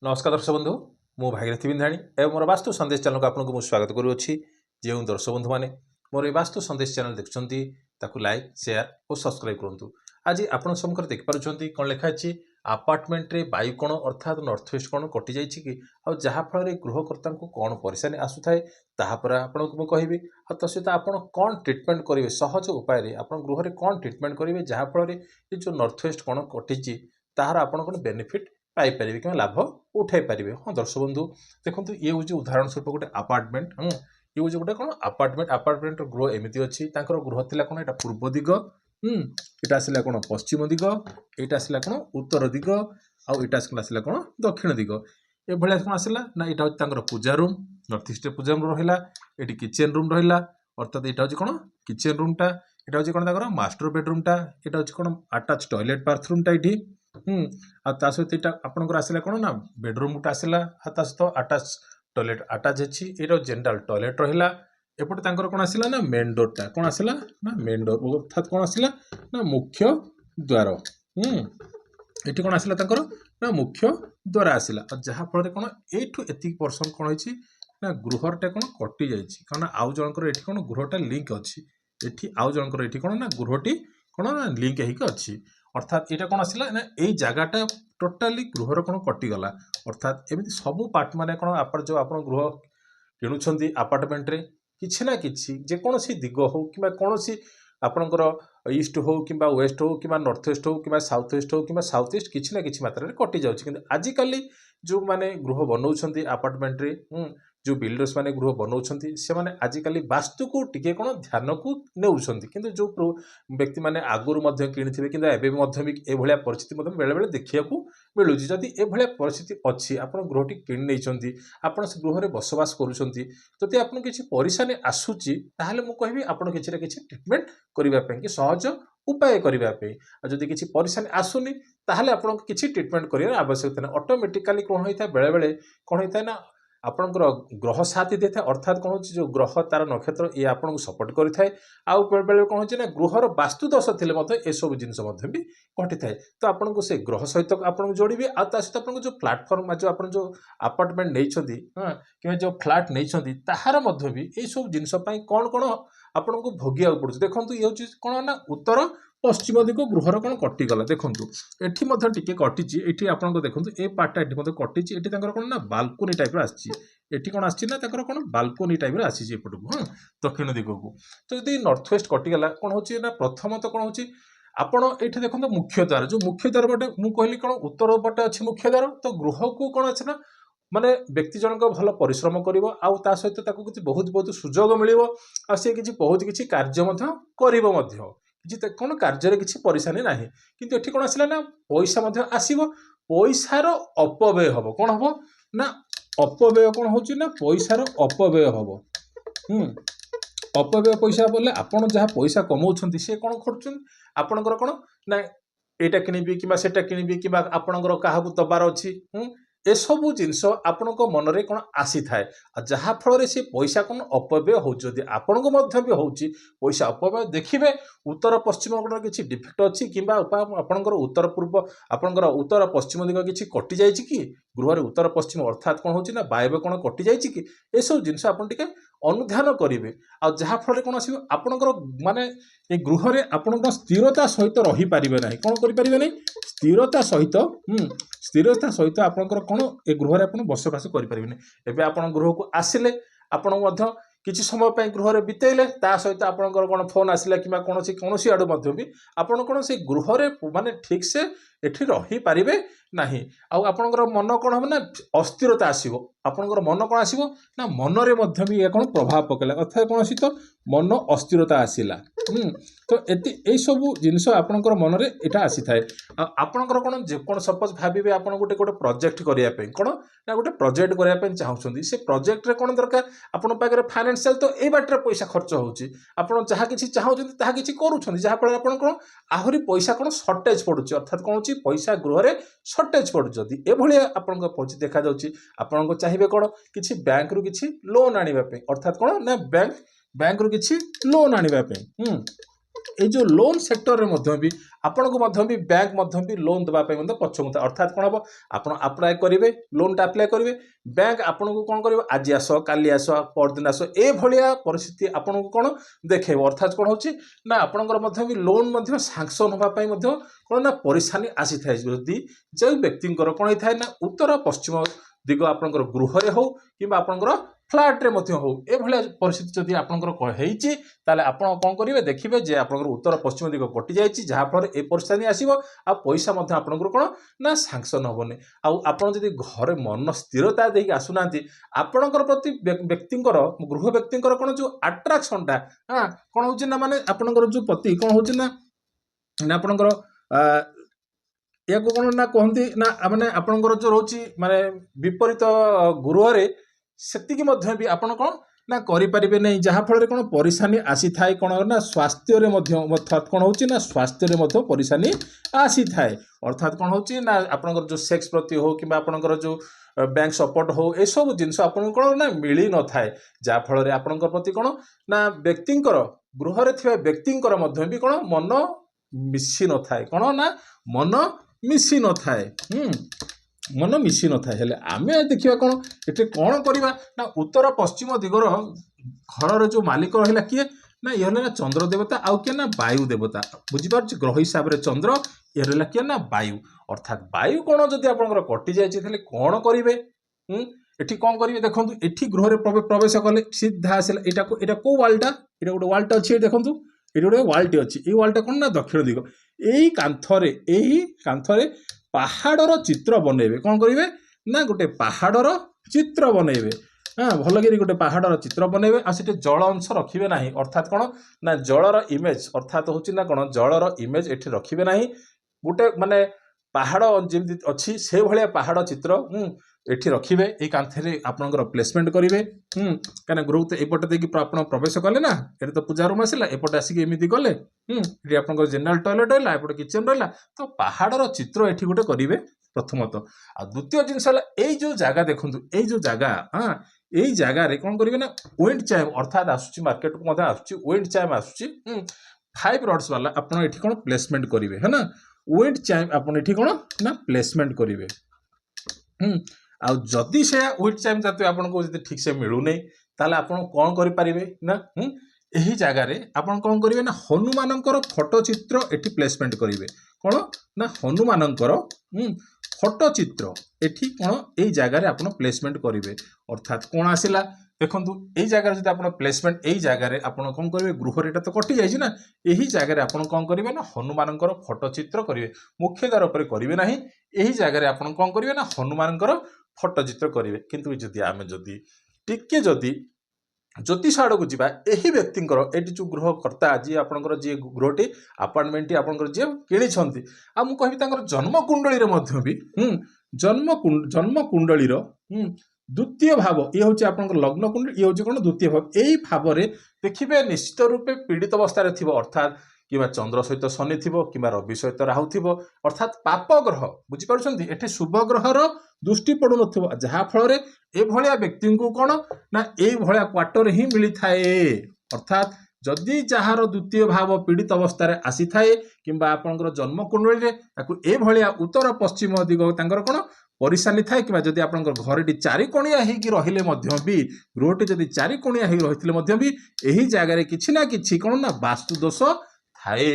नमस्कार दर्शक बंधु मु भागीरथी बिंधाणी एवं मोर वास्तु संदेश चैनल को आपको स्वागत करुच्ची। जो दर्शक बंधु मैंने मोर वास्तु संदेश चैनल देखुं लाइक शेयर और सब्सक्राइब करूँ। आज आपण सम्मुख देखिपुं कौन लिखाई आपार्टमेंट रे वायु कोण अर्थात नॉर्थ वेस्ट कोण कटि जाइए कि जहाँफल गृहकर्ता को कौन परेशानी आसुए तापर आपको कहबी तो सहित आप कौन ट्रिटमेंट करेंगे सहज उपाय आप गृह में कौन ट्रिटमेंट करेंगे जहाँफल ये जो नॉर्थ वेस्ट कोण कटि तार आप बेनिफिट पाइपर कि लाभ उठाई पारे। हाँ दर्शक बंधु देखो ये हूँ उदाहरण स्वरूप गोटे आपार्टमेंट ये हूँ गोटे कौन आपार्टमेंट गृह एमती अच्छी गृह थी कौन यहाँ पूर्व दिग यहाँ आसला कौन पश्चिम दिग यहाँ आसला कौन उत्तर दिग आईटा आसला कौन दक्षिण दिग ये कौन आसला ना यहाँ हूँ पूजा रूम नॉर्थ ईस्ट पूजा रूम रहा ये किचेन रूम रहा अर्थात यहाँ हूँ कौन किचेन रूमटा यहाँ हूँ कौन मास्टर बेडरूमटा यहाँ हूँ कौन आटाच टॉयलेट बाथरूमटा ये सहित यहाँ आपंकर आसला कौन ना बेडरूम गोटे आसला सहित आटाच टॉयलेट आटाच अच्छी ये जेनराल टॉयलेट रहा एपटे कौन आसला ना मेन डोरटा कौन आसला ना मेन डोर अर्थात कौन आसला ना मुख्य द्वार ये कौन आसला ना मुख्य द्वार आसला जहाँफल कौन यू एति पर्सन कौन होती ना गृहटा कौन कटि जाइए कारण आउ जनकर ये कौन गृहटा लिंक अच्छी ये आउ जनकर ये कौन ना गृहटी कौन ना लिंक होगी अर्थात यहाँ कौन आसला ना यही जगटा टोटाली गृहर कौन कटिगला अर्थात एमती सब पार्ट माने कौन आप जो आप गृह किणुंट आपार्टमेंट रे किसी ना कि जेकोसी दिग हो कि कौन आपणकर ईस्ट हो कि वेस्ट हो कि नॉर्थ वेस्ट हो कि साउथ वेस्ट हो कि साउथ ईस्ट किसी ना कि मात्रा कटि जाऊँगी आजिकल जो मैंने गृह बनाऊँ आपार्टमेंट रे जो बिल्डर्स माने गृह बनाऊँ से मैंने आजिकल वास्तु को टिके कौन ध्यान को नेउछंती किंतु जो व्यक्ति माने आगुरु किଣିथिबे किंतु एबे भी एभलिया परिस्थिति बेले बेले देखिया मिलूँ जदि एभलिया परिस्थिति अच्छी आप गृहटी किणी नहीं आप गृह में बसवास करुँच जदि आपको किसी परेशानी आसूची ताहले मु कहबी आप किसी ना किसी ट्रिटमेंट करने कि सहज उपाय करने जदि किसी परेशानी आसुनी ताहले आपको किसी ट्रिटमेंट कर आवश्यकता ना ऑटोमेटिकली कौन होता है बेले बेले कौन होता है ना आपणकर ग्रह साथ दे था अर्थात कौन हो जो ग्रह तार नक्षत्र ये आपको सपोर्ट करें आउ बेले बेले कौन हो गृहर वास्तुदोष थे ये सब जिनस भी घटी थाए तो आपको से ग्रह सहित आपको जोड़े आ सहित आप जो प्लाटफर्म जो आप जो आपार्टमेंट नहीं हाँ कि जो फ्लाट नहीं ताहार भी ये सब जिनपाई कौन कौन आपको भोगिया पड़े देखो ये हूँ कौन ना उत्तर पश्चिम दिग गृहर कौन कटिगला देखूँ ये कटि ये आप देखो ये पार्टा ये कटि ये कौन ना बालकोनी टाइप आसी कौन आना कौन बालकोनी टाइप आसी एपटू हाँ दक्षिण दिग को तो यदि नॉर्थ वेस्ट कटिगला कौन हो प्रथमतः कौन हो आपण ये देखो मुख्य द्वार जो मुख्य द्वार पटे मुझे कहली कौन उत्तर पटे अच्छी मुख्य द्वार तो गृह को कौन अच्छे ना माने व्यक्ति जनक भल परिश्रम कर सहित किसी बहुत बहुत सुजोग मिल सी कि बहुत किसी कार्य कर कौन कार्य किसी परेशानी ना कि कौन आसला ना पैसा आसो पैसार अपव्यय हम कौन हम ना अपव्यय कौन हो पैसार अपव्यय हम अपव्यय पैसा बोले आपड़ जहाँ पैसा कमाऊँ सी कौन कर आपणकर कौन ना यहाँ किणवी कि किणवी कि आपणकर क्या दबार अच्छी ए सबू जिनस आपण मन में कौन आसी थाए जहाँफल से पैसा कौन अपव्यय होती आपण भी हो पैसा अपव्यय देखिए उत्तर पश्चिम कोण किसी डिफेक्ट अच्छी कि आपणकर उत्तर पूर्व आपणकर उत्तर पश्चिम दिग किसी कटि जाइए कि गृह उत्तर पश्चिम अर्थात कौन हो वायव्य कौन कटि जाइए कि ये सब जिनस आप अनुध्यान करेंगे आ जहाँफल कौन आस आपणकर माने ये गृह में आपण स्थिरता सहित रहीपर ना कौन करें स्थिरता सहित आपणकर कौन ए गृह में आप बसवास करें एवं आप गृह को आसिले आपण किसी समय गृह में बितेले सहित आपणकर कौन फोन आसला कि कौन आड़ू भी आपड़ कौन से गृह माने ठीक से एठी रही पारिबे नाही आपणकर मन कौन हम ना अस्थिरता आसीबो आपणकर मन कौन आसीबो ना मन रे मध्य भी कौन प्रभाव पकेला अर्थात कौन सी तो मन अस्थिरता आसीला तो ए सब जिनस आपणकर मन रे एटा आसी थाए आपणकर कौन जे कौन सपोज भाबिबे आपण गोटे गोटे प्रोजेक्ट करिया पे कौन ना गोटे प्रोजेक्ट करिया पे चाहउछंदी से प्रोजेक्ट रे कौन दरकार आपण पाखरे फाइनेंशियल तो ए बाटर पैसा खर्च होउची आपण जहाँ किसी चाहउछंदी ताहा किसी करूछंदी जहाँ फल आपण कौन आहुरी पैसा कौन शॉर्टेज पड़ुची अर्थात कौन होची पैसा गृह रे शॉर्टेज पड़ुची एभली आपण पहुंची देखा जाउची आपण चाहिए कौन किसी बैंक रु किसी लोन आनिबा पे अर्थात कौन ना बैंक रु किसी लोन आनिबा पे এই जो लोन सेक्टर रे मध्य भी आपण को मध्य भी बैंक मध्य भी लोन देबा पे मध्य पछमुता अर्थात कोन हबो आपण अप्लाई करिवे लोन टा अप्लाई करिवे बैंक आपण को कोन करिवो आज आसो काली आसो परदिन आसो ए भलिया परिस्थिति आपण को कोन देखेबो अर्थात कोन होची ना आपणकर मध्य भी लोन मध्य सैंक्शन होबा पई मध्य कोन ना परेशानी आसी थाए जदी जे व्यक्तिंकर कोन थाए ना उत्तर पश्चिम दिग आपणकर गृह रे हो किबा आपणकर फ्लैट रे मध्य हो ए भलिया परिस्थिति जदी आपणकर हेइची ताले आपण कोन करिवे देखिबे जे आपणकर उत्तर पश्चिम दिग कटि जाईची जहा फल ए परिस्थिति आसीबो आ पैसा मध्य आपणकर कोन ना सैंक्शन होबने आ आपण जदी घरे मन स्थिरता देई आसुनांती आपणकर प्रति व्यक्तिंकर गृह व्यक्तिंकर कोन जो अट्रैक्शन टा हां कोन होची ना माने आपणकर जो पति कोन होची ना आपणकर या को कोन ना कहंती ना माने आपणकर जो रहउची माने विपरीत गृह रे सेति की मध्य भी आपण कोन ना करि परिबे नै जहा फल रे कोन परेशानी आसी थाए कोन ना स्वास्थ्य रे मध्य अर्थात कोन होची ना स्वास्थ्य रे मध्य परेशानी आसी थाए अर्थात कोन होची ना आपणकर जो सेक्स प्रति हो कि आपणकर जो बैंक सपोर्ट हो ए सब जिनस आपन कोन ना मिली न थाए जहा फल रे आपणकर प्रति कोन ना व्यक्तिंकर गृह रे थिबा व्यक्तिंकर मध्य भी कोन मन मिसी न थाए कोन ना मन मिसी न थाए मन मिसी न थाए हेले आमे देखिबा कोन एटे कोन करबा ना उत्तर पश्चिम दिगर घर जो मालिक रहिला किए ना ये ना चंद्र देवता आउ किए ना वायु देवता बुझी पारछ ग्रह हिसाब रे चंद्र ये रहला किए ना वायु अर्थात वायु कोन जदी आपनकर कटि जाय छै कोन करिवे एठी कोन करिवे देखंतु एठी गृह रे प्रवेश कले सीधा आसेला एटा को वालटा एटा गोटे वालटा अछि देखंतु एटा गोटे वालटी अछि ए वालटा कोन ना दक्षिण दिग एही कांथरे पहाड़र चित्र बनइबे कौन करेंगे ना गोटे पहाड़र चित्र बनइबे हाँ भलगिरी गोटे पहाड़र चित्र बनइबे आ सेटे जल अंश रखिबे नाही अर्थात कोन ना जलर इमेज अर्थात होची ना कोन जलर इमेज एठी रखिबे नाही गोटे माने पहाड़ जेमति अछि से भलिया पहाड़ चित्र एठी रखिबे ए कांथरे आपनकर प्लेसमेंट करिवे काना गृह तो एपटे देकी आपण प्रवेश कले ना एरे तो पूजा रूम आसिला एपटे आसिके एमिति गले एठी आपनकर जनरल टॉयलेट रहला एपटे किचन रहला तो पहाड़र चित्र एठी गोटे करिवे प्रथमतः आ द्वितीय जिनस एई जो जागा देखंतु एई जो जागा हां एई जागा रे कोन करिवे ना विंड चाइम अर्थात आसुची मार्केट को मधा आसुची विंड चाइम आसुची 5 रॉड्स वाला आपण एठी कोन प्लेसमेंट करिवे है ना विंड चाइम आपण एठी कोन ना प्लेसमेंट करिवे आ जदि से विंड चाइम जाते आपण को जदि ठीक से मिलु नै ताले आपण कोन करि परिबे ना एही जागा रे आपण कोन करिवे ना हनुमानकर फोटो चित्र एठी प्लेसमेंट करिवे कोन ना हनुमानकर फोटो चित्र एठी कोन एही जागा रे आपण प्लेसमेंट करिवे अर्थात कोन आसिला देखंतु एही जागा रे जदि आपण प्लेसमेंट एही जागा रे आपण कोन करिवे गृह रेटा तो कटि जाय छि ना एही जागा रे आपण कोन करिवे ना हनुमानकर फोटो चित्र करिवे मुख्य द्वार ऊपर करिवे नाही एही जागा रे आपण कोन करिवे ना हनुमानकर फोटो चित्र करिवे किंतु जदि आमे जदि टिके जदि ज्योतिष आड़ को जीवा एही व्यक्तिंकर एटी जो गृहकर्ता जी आपनकर जी गृहटी अपार्टमेंट आपनकर जी किणी आ मु कहबी तांकर जन्म कुंडली रे मध्य भी जन्म कुंडली रो द्वितीय भाव ये हूँ आपनकर लग्न कुंडली ये हूँ कौन द्वितीय भाव यही भाव में देखिए निश्चित रूपे पीड़ित अवस्था थी अर्थात कि चंद्र सहित शनि थी कि रवि सहित राहु थी अर्थात पाप ग्रह बुझीपार एठी शुभ ग्रहर दृष्टि पड़ू न जहा फल एभलिया व्यक्ति को कौन ना ये क्वार्टर ही मिली थाए अर्थात जदि जार द्वितीय भाव पीड़ित अवस्था आसी थाए किंबा आपनकर जन्म कुंडली एभलिया उत्तर पश्चिम दिग तांकर कौन परेशानी थाए कि जदि आपनकर घरटी चारिकोणिया होगी रहिले मध्य भी गृहटी जदि चारिकोणिया हो रही मध्य भी यही जगार किछि ना किछि कौन ना वास्तु दोष थाए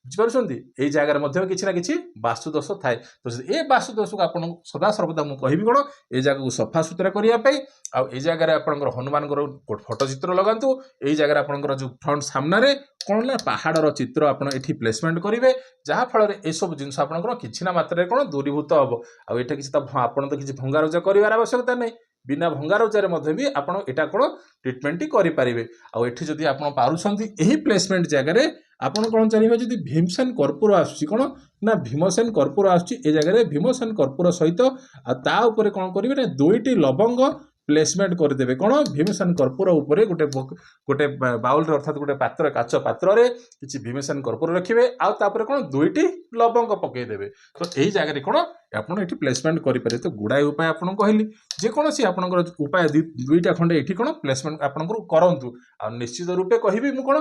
बुझिपारुछन्ती एई जगार मध्य किछि ना किछि वास्तु दोष थाए तो ए वास्तु दोष को आपन सदा सर्वदा मु कहिबी कोन ए जगह को सफा सुतरा करिया पई आ ए जगार आपनकर हनुमान फोटो चित्र लगांतु ए जगार आपनकर जो फ्रंट सामना रे कोन ना पहाड़र चित्र आपन एठी प्लेसमेंट करिवे जहा फल रे ए सब जिंस आपनकर किछि ना मात्रा रे कोन दूरीभूत हबो आ एटा किछि त आपन तो किछि भंगारुजा करिवार आवश्यकता नै बिना भंगारुजार मध्य भी आपन एटा कोन ट्रीटमेंट करि परिबे आ एठी जदि आपन पारुछन्ती एही प्लेसमेंट जगह रे आपन कोन चाहिबे जदि भीमसेन कर्पूर आसुची कोन ना भीमसेन कर्पूर आसुची ए जगह रे भीमसेन कर्पूर सहित आ ता ऊपर कोन करिवे ना दुईटी लवंग प्लेसमेंट कर देबे कोन भीमसेन कर्पूर ऊपर गोटे बाउल रे अर्थात गोटे पात्र काच पात्र रे किछि भीमसेन कर्पूर रखिबे आ ता ऊपर कोन दुईटी लवंग पके देबे तो एही जगह रे कोन ଆପଣ ଏଠି ପ୍ଲେସମେଣ୍ଟ କରିପାରିବେ। ତ ଗୁଡ଼ାଏ ଉପାୟ ଆପଣଙ୍କୁ କହିଲି, ଯେକୌଣସି ଆପଣଙ୍କର ଉପାୟ ଦୁଇଟା ଖଣ୍ଡେ ଏଠି କ'ଣ ପ୍ଲେସମେଣ୍ଟ ଆପଣଙ୍କର କରନ୍ତୁ। ଆଉ ନିଶ୍ଚିତ ରୂପେ କହିବି ମୁଁ କ'ଣ,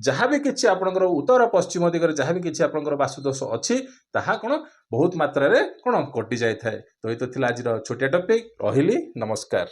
ଯାହା ବି କିଛି ଆପଣଙ୍କର ଉତ୍ତର ପଶ୍ଚିମ ଦିଗରେ ଯାହା ବି କିଛି ଆପଣଙ୍କର ବାସ୍ତୁଦୋଷ ଅଛି ତାହା କ'ଣ ବହୁତ ମାତ୍ରାରେ କ'ଣ କଟି ଯାଇଥାଏ। ତ ଏଇ ତ ଥିଲା ଆଜିର ଛୋଟିଆ ଟପିକ୍। ରହିଲି, ନମସ୍କାର।